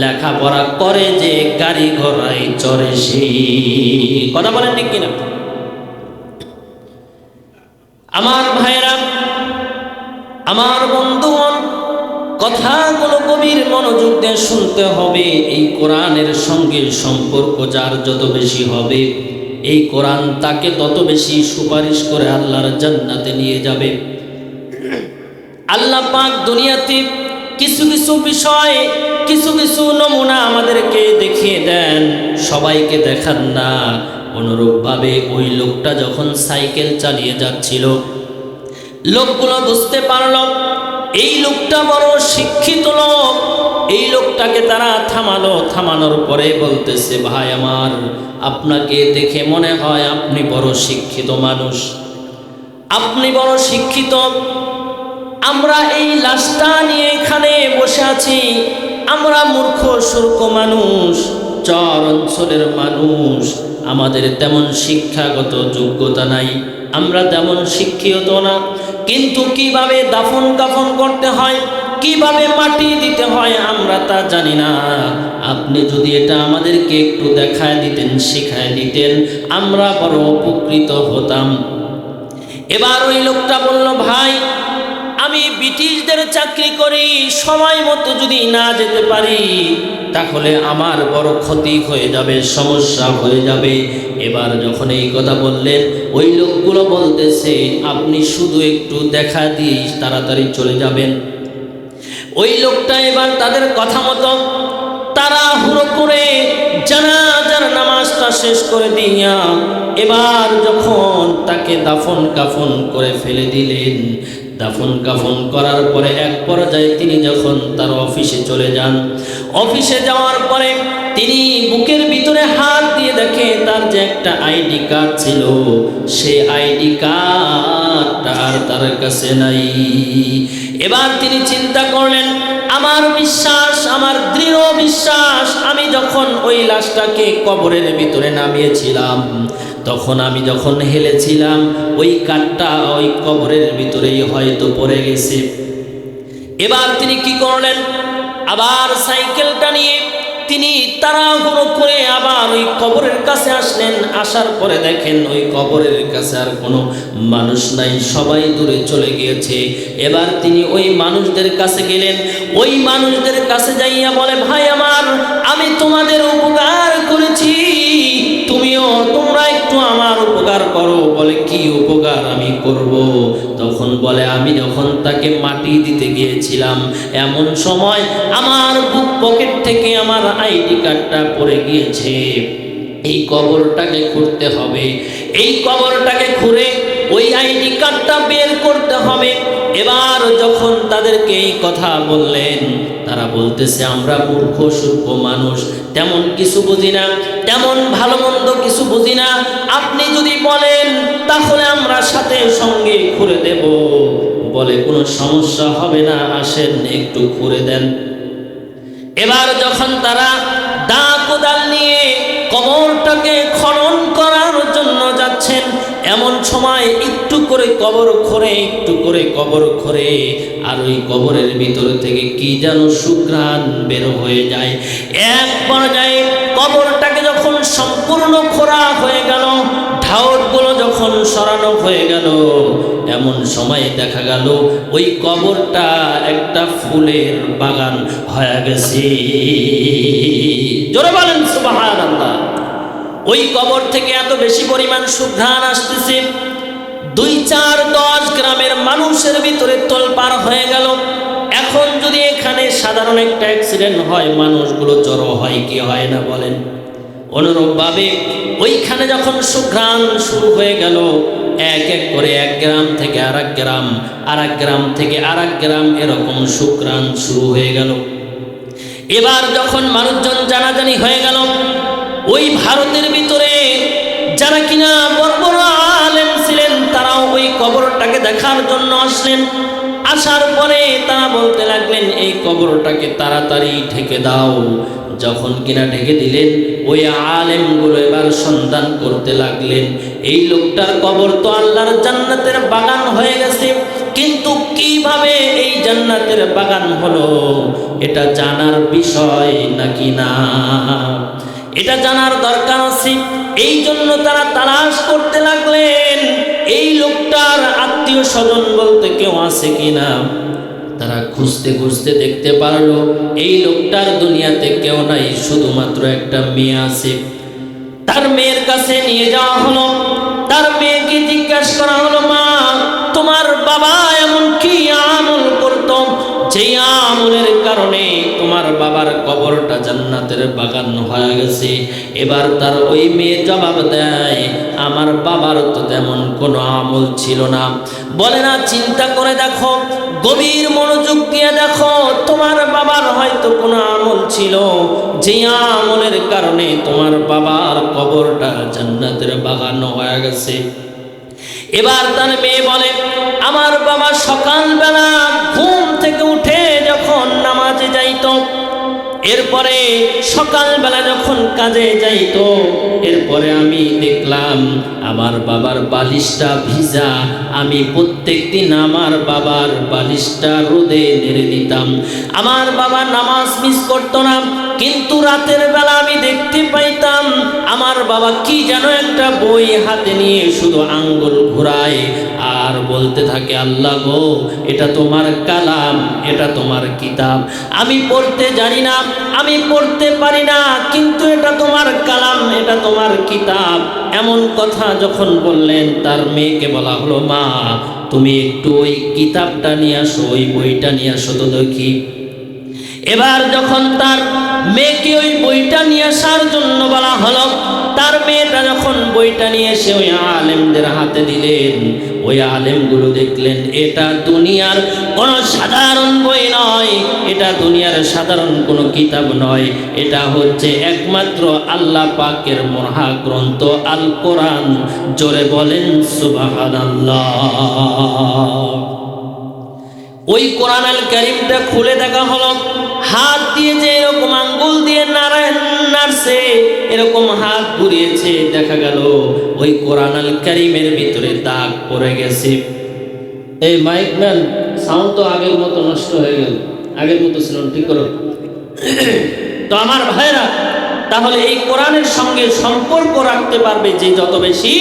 লেখাপড়া করে যে গাড়ি ঘোড়ায় চড়ে সে। কথা বলেন ঠিক কিনা? আমার ভাইরা, আমার বন্ধুগণ, কথাগুলো গভীর মনোযোগ দিয়ে শুনতে হবে। এই কোরআনের সঙ্গে সম্পর্ক যার যত বেশি হবে, এই কোরআন তাকে তত বেশি সুপারিশ করে আল্লাহর জান্নাতে নিয়ে যাবে। আল্লাহ পাক দুনিয়াতে কিছু কিছু বিষয়, কিছু কিছু নমুনা আমাদেরকে দেখিয়ে দেন, সবাইকে দেখান না। অনুরূপভাবে ওই লোকটা যখন সাইকেল চালিয়ে যাচ্ছিল, লোকগুলো বুঝতে পারল এই লোকটা বড় শিক্ষিত লোক। এই লোকটাকে তারা থামালো, থামানোর পরে বলতেছে, ভাই আমার, আপনাকে দেখে মনে হয় আপনি বড় শিক্ষিত মানুষ, আপনি বড় শিক্ষিত। আমরা এই লাশটা নিয়ে এখানে বসে আছি, আমরা মূর্খ সূর্খ মানুষ, চর অঞ্চলের মানুষ, আমাদের তেমন শিক্ষাগত যোগ্যতা নাই, আমরা তেমন শিক্ষিত না, কিন্তু কিভাবে দাফন কাফন করতে হয়, কিভাবে মাটি দিতে হয় আমরা তা জানি না। আপনি যদি এটা আমাদেরকে একটু দেখায় দিতেন, শিখায় দিতেন, আমরা বড় উপকৃত হতাম। এবার ওই লোকটা বলল, ভাই আমি ব্রিটিশদের চাকরি করি, সময় মতো যদি না যেতে পারি তাহলে আমার বড় ক্ষতি হয়ে যাবে, সমস্যা হয়ে যাবে। এবার যখন এই কথা বললেন, ওই লোকগুলো বলতেছে, আপনি শুধু একটু দেখা দিয়ে তাড়াতাড়ি চলে যাবেন। ওই লোকটা এবার তাদের কথা মতো তাড়াহুড়ো করে জানাজার নামাজটা শেষ করে দিয়া এবার যখন তাকে দাফন কাফন করে ফেলে দিলেন, দাফন কাফন করার পরে এক পর্যায়ে তিনি যখন তার অফিসে চলে যান, অফিসে যাওয়ার পরে তিনি বুকের ভিতরে হাত দিয়ে দেখে তার যে একটা আইডি কার্ড ছিল, সেই আইডি কার্ডটা আর তার কাছে নাই। এবার তিনি চিন্তা করলেন, আমার বিশ্বাস, আমার দৃঢ় বিশ্বাস, আমি যখন ওই লাশটাকে কবরের ভিতরে নামিয়েছিলাম, তখন আমি যখন হেলেছিলাম ওই কাঠটা ওই কবরের ভিতরেই হয়তো পড়ে গেছে। এবার তিনি কি করলেন, আবার সাইকেলটা নিয়ে তিনি তাড়াহুড়ো করে আবার ওই কবরের কাছে আসলেন। আসার পরে দেখেন ওই কবরের কাছে আর কোনো মানুষ নাই, সবাই দূরে চলে গিয়েছে। এবার তিনি ওই মানুষদের কাছে গেলেন, ওই মানুষদের কাছে যাইয়া বলে, ভাই আমার, আমি তোমাদের উপকার করেছি, তোমরা একটু আমার উপকার করো। বলে, কি উপকার আমি করব? তখন বলে, আমি যখন তাকে মাটি দিতে গিয়েছিলাম এমন সময় আমার বুক পকেট থেকে আমার আইডি কার্ডটা পড়ে গিয়েছে, এই কবরটাকে খুঁড়তে হবে, এই কবরটাকে খুঁড়ে ওই আইডি কার্ডটা বের করতে হবে। এবার যখন তাদেরকে এই কথা বললেন, তারা বলতেছে, আমরা মূর্খ সূর্খ মানুষ, তেমন কিছু বুঝি না, তেমন ভালো মন্দ কিছু বুঝি না, আপনি যদি বলেন তাহলে আমরা সাথে সঙ্গে খুঁড়ে দেব। বলে, কোনো সমস্যা হবে না, আসেন একটু খুঁড়ে দেন। এবার যখন তারা দা কোদাল নিয়ে কবরটাকে খনন করার জন্য যাচ্ছেন, এমন সময় একটু করে কবর খোঁড়ে, একটু করে কবর খোঁড়ে, আর ওই কবরের ভিতর থেকে কি যেন সুঘ্রাণ বের হয়ে যায়। এক পর্যায়ে কবরটাকে যখন সম্পূর্ণ খোঁড়া হয়ে গেল, ঢাউটগুলো যখন সরানো হয়ে গেল, এমন সময় দেখা গেল ওই কবরটা একটা ফুলের বাগান হয়ে গেছে। জোরে বলেন সুবহানাল্লাহ। ওই কবর থেকে এত বেশি পরিমাণ সুঘ্রাণ আসতেছে, 2-4-10 গ্রামের মানুষের ভিতরে তোলপাড় হয়ে গেল। এখন যদি এখানে সাধারণ একটা অ্যাক্সিডেন্ট হয়, মানুষগুলো জড়ো হয় কি হয় না বলেন? অনুরূপভাবে ওইখানে যখন সুঘ্রাণ শুরু হয়ে গেল, এক এক করে এক গ্রাম থেকে আরেক গ্রাম, আরেক গ্রাম থেকে আরেক গ্রাম, এরকম সুঘ্রাণ শুরু হয়ে গেল। এবার যখন মানুষজন জানাজানি হয়ে গেল, ওই ভারতের ভিতরে যারা কিনা বড় বড় আলেম ছিলেন তারাও ওই কবরটাকে দেখার জন্য আসলেন। আসার পরে তারা বলতে লাগলেন, এই কবরটাকে তাড়াতাড়ি ঢেকে দাও। যখন কিনা ঢেকে দিলেন, ওই আলেমগুলো এবার সন্ধান করতে লাগলেন, এই লোকটার কবর তো আল্লাহর জান্নাতের বাগান হয়ে গেছে, কিন্তু কিভাবে এই জান্নাতের বাগান হলো এটা জানার বিষয় নাকি না, এটা জানার দরকার আছে। এই জন্য তারা তালাশ করতে লাগলেন, এই লোকটার আত্মীয় স্বজন বলতে কেউ আছে কিনা। তারা খুঁজতে খুঁজতে দেখতে পারলো এই লোকটার দুনিয়াতে কেউ নাই, শুধুমাত্র একটা মেয়ে আছে। তার মেয়ের কাছে নিয়ে যাওয়া হলো, তার মেয়েকে জিজ্ঞাসা করা হলো, মা তোমার বাবা এমন কি আমল করতো যেই আমলের কারণে তোমার বাবার কবরটা জান্নাতের বাগান হয়ে গেছে? এবার তার ওই মেয়ে জবাব দেয়, আমার বাবার তো তেমন কোনো আমল ছিল না। বলে না, চিন্তা করে দেখো, গভীর মনোযোগ দিয়ে দেখো, তোমার বাবার হয়তো কোনো আমল ছিল যে আমলের কারণে তোমার বাবার কবরটা জান্নাতের বাগান হয়ে গেছে। এবার তার মেয়ে বলে, আমার বাবা সকালবেলা ঘুম থেকে উঠে যখন নামাজে যাইতো, এরপরে সকালবেলা যখন কাজে যাইতো, এরপরে আমি দেখলাম আমার বাবার বালিশটা ভিজা, আমি প্রত্যেকদিন আমার বাবার বালিশটা রোদে নেড়ে দিতাম। আমার বাবা নামাজ মিস করতো না, কিন্তু রাতের বেলা আমি দেখতে পাইতাম আমার বাবা কি যেন একটা বই হাতে নিয়ে শুধু আঙ্গুল ঘুরায় আর বলতে থাকে, আল্লাহ গো, এটা তোমার কালাম, এটা তোমার কিতাব। আমি পড়তে জানি না, আমি পড়তে পারি না, কিন্তু এটা তোমার কালাম, এটা তোমার কিতাব। এমন কথা যখন বললেন, তার মেয়েকে বলা হলো, মা তুমি একটু ওই কিতাবটা নিয়ে আসো, ওই বইটা নিয়ে আসো তো দেখি। এবার যখন তার মেয়েকে ওই বইটা নিয়ে আসার জন্য বলা হলো, তার মেয়েটা যখন বইটা নিয়ে এসে ওই আলেমদের হাতে দিলেন, ওই আলেমগুলো দেখলেন এটা দুনিয়ার কোনো সাধারণ বই নয়, এটা দুনিয়ার সাধারণ কোনো কিতাব নয়, এটা হচ্ছে একমাত্র আল্লাহ পাকের মহাগ্রন্থ আল কোরআন। জোরে বলেন সুবহানাল্লাহ। ওই কোরআন আল কারীমটা খুলে দেখা হলো, হাত দিয়ে যে এরকম আঙ্গুল দিয়ে নাড়ছে, এরকম হাত ঘুরিয়েছে, দেখা গেল ওই কোরআন আল কারীমের ভিতরে দাগ পড়ে গেছে। এই মাইক ম্যান, সাউন্ড তো আগের মতো নষ্ট হয়ে গেল, আগের মতো ছিল, ঠিক করো। তো আমার ভাইরা, তাহলে এই কোরআনের সঙ্গে সম্পর্ক রাখতে পারবে যে যত বেশি,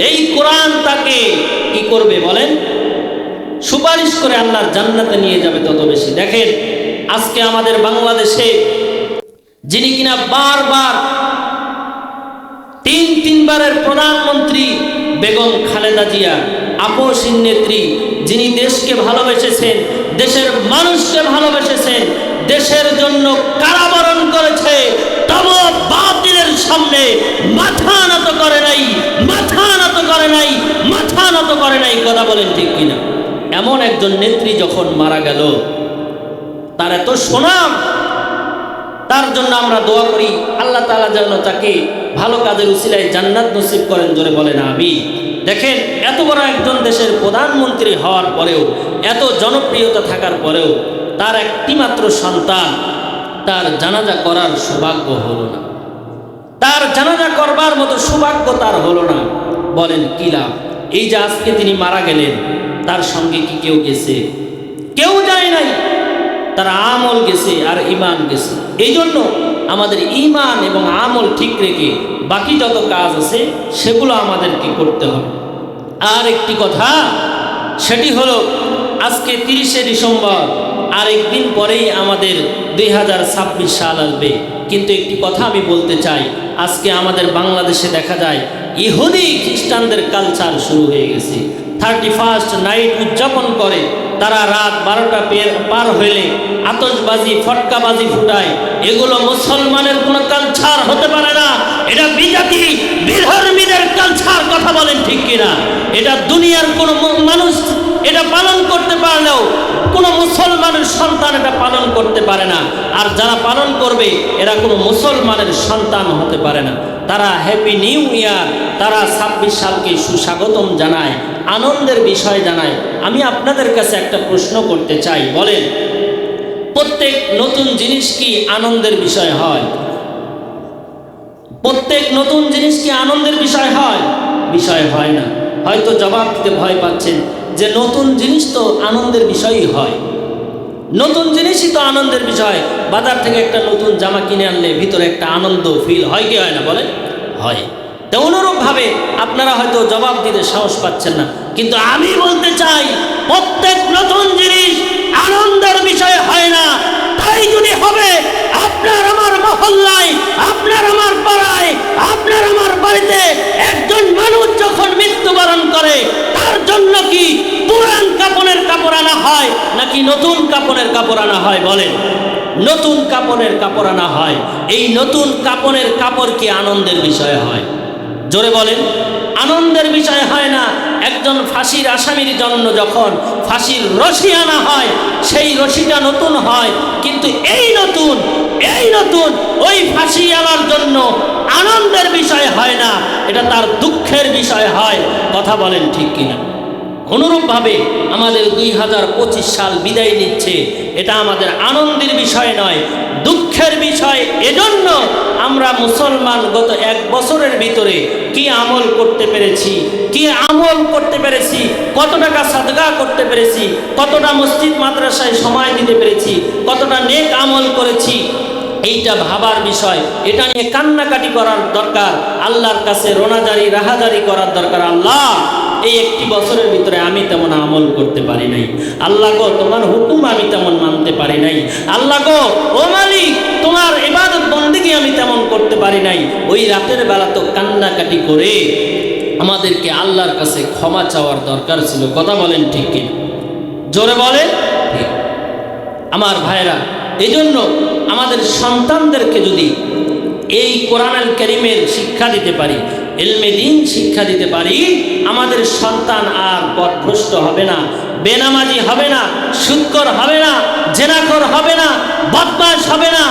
এই কোরআন তাকে কি করবে বলেন, সুপারিশ করে আল্লাহর জান্নাতে নিয়ে যাবে তত বেশি। দেখেন আজকে আমাদের বাংলাদেশে যিনি কিনা বারবার তিনবারের প্রধানমন্ত্রী বেগম খালেদা জিয়া, আপসহীন নেত্রী, যিনি দেশকে ভালোবেসেছেন, দেশের মানুষকে ভালোবেসেছেন, দেশের জন্য কারাবরণ করেছে, তবু বাতিলের সামনে মাথা নত করে নাই, মাথা নত করে নাই, মাথা নত করে নাই। কথা বলেন ঠিক কিনা? এমন একজন নেত্রী যখন মারা গেল, তার এত সুনাম, তার জন্য আমরা দোয়া করি আল্লাহ তাআলা যেন তাকে ভালো কাজের উসিলায় জান্নাত নসিব করেন। জোরে বলেন আমিন। দেখেন এত বড় একজন দেশের প্রধানমন্ত্রী হওয়ার পরেও, এত জনপ্রিয়তা থাকার পরেও তার একটি মাত্র সন্তান, তার জানাজা করার সৌভাগ্য হলো না, তার জানাজা করবার মতো সৌভাগ্য তার হলো না। বলেন কি লাভ? এই যে আজকে তিনি মারা গেলেন, তার সঙ্গে কি কেউ গেছে? কেউ যায় নাই। তার আমল গেছে আর ঈমান গেছে। এই জন্য আমাদের ঈমান এবং আমল ঠিক রেখে বাকি যত কাজ আছে সেগুলো আমাদেরকে করতে হবে। আর একটি কথা, সেটি হলো আজকে 30শে ডিসেম্বর, আর একদিন পরেই আমাদের 2026 সাল আসবে। কিন্তু একটি কথা আমি বলতে চাই, আজকে আমাদের বাংলাদেশে দেখা যায় ইহুদি খ্রিস্টানদের কালচার শুরু হয়ে গেছে। 31st নাইট উদযাপন করে, তারা রাত 12টা পার হইলে আতশবাজি, ফটকাবাজি ফুটায়। এগুলো মুসলমানের কোনো কালচার হতে পারে না। এটা বিজাতি বিধর্মীদের কালচার, কথা বলেন ঠিক কিনা? এটা দুনিয়ার কোনো মানুষ এটা পালন করতে পারলেও কোনো মুসলমানের সন্তান এটা পালন করতে পারে না। আর যারা পালন করবে এরা কোনো মুসলমানের সন্তান হতে পারে না। তারা হ্যাপি নিউ ইয়ার, তারা 26 সালকে সুস্বাগতম জানায়, আনন্দের বিষয় জানায়। আমি আপনাদের কাছে একটা প্রশ্ন করতে চাই, বলেন প্রত্যেক নতুন জিনিস কি আনন্দের বিষয় হয়? প্রত্যেক নতুন জিনিস কি আনন্দের বিষয় হয়? বিষয় হয় না। হয়তো জবাব দিতে ভয় পাচ্ছেন যে নতুন জিনিস তো আনন্দের বিষয়ই হয়, নতুন জিনিসই তো আনন্দের বিষয়। বাজার থেকে একটা নতুন জামা কিনে আনলে ভিতরে একটা আনন্দ ফিল হয় কি হয় না বলেন? হয়। তো অনুরূপভাবে আপনারা হয়তো জবাব দিতে সাহস পাচ্ছেন না, কিন্তু আমি বলতে চাই প্রত্যেক নতুন জিনিস আনন্দের বিষয় হয় না। তাই যদি হবে আপনার আমার মহল্লায়, আপনার আমার পাড়ায়, আপনার আমার বাড়িতে একজন মানুষ যখন মৃত্যুবরণ করে তার জন্য কি পুরান কাপড়ের কাপড় আনা হয় নাকি নতুন কাপড়ের কাপড় আনা হয়? বলেন, নতুন কাপড়ের কাপড় আনা হয়। এই নতুন কাপড়ের কাপড় কি আনন্দের বিষয় হয়? জোরে বলেন, আনন্দের বিষয় হয় না। একজন ফাঁসির আসামির জন্য যখন ফাঁসির রশি আনা হয় সেই রশিটা নতুন হয়, কিন্তু এই নতুন ওই ফাঁসি আনার জন্য আনন্দের বিষয় হয় না, এটা তার দুঃখের বিষয় হয়। কথা বলেন ঠিক কিনা? অনুরূপভাবে আমাদের 2025 সাল বিদায় নিচ্ছে, এটা আমাদের আনন্দের বিষয় নয়, দুঃখের বিষয়। এজন্য আমরা মুসলমান গত 1 বছরের ভিতরে কি আমল করতে পেরেছি, কত টাকা সাদকা করতে পেরেছি, কতটা মসজিদ মাদ্রাসায় সময় দিতে পেরেছি, কতটা নেক আমল করেছি, এইটা ভাবার বিষয়। এটা নিয়ে কান্নাকাটি করার দরকার, আল্লাহর কাছে রোনাজারি রাহাজারি করার দরকার। আল্লাহ, এই 1 বছরের ভিতরে আমি তেমন আমল করতে পারি নাই, আল্লাহ গো তোমার হুকুম আমি তেমন মানতে পারি নাই, আল্লাহ গো ও মালিক তোমার ইবাদত বন্দেগী আমি তেমন করতে পারি নাই। ওই রাতের বেলা তো কান্নাকাটি করে আমাদেরকে আল্লাহর কাছে ক্ষমা চাওয়ার দরকার ছিল। কথা বলেন ঠিক কিনা? জোরে বলেন ঠিক। আমার ভাইরা, এই জন্য আমাদের সন্তানদেরকে যদি এই কোরআনুল কারীমের শিক্ষা দিতে পারি, ইলমে দ্বীন শিক্ষা দিতে পারি, আমাদের সন্তান আর পথভ্রষ্ট হবে না, বেনামাজি হবে না, সুদখোর হবে না, জেনাখোর হবে না, বদমাশ হবে না,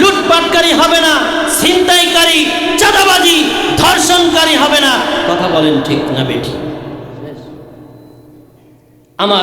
লুটপাটকারী হবে না, ছিনতাইকারী, চাঁদাবাজি, ধর্ষণকারী হবে না। কথা বলেন ঠিক না বেঠিক? আমার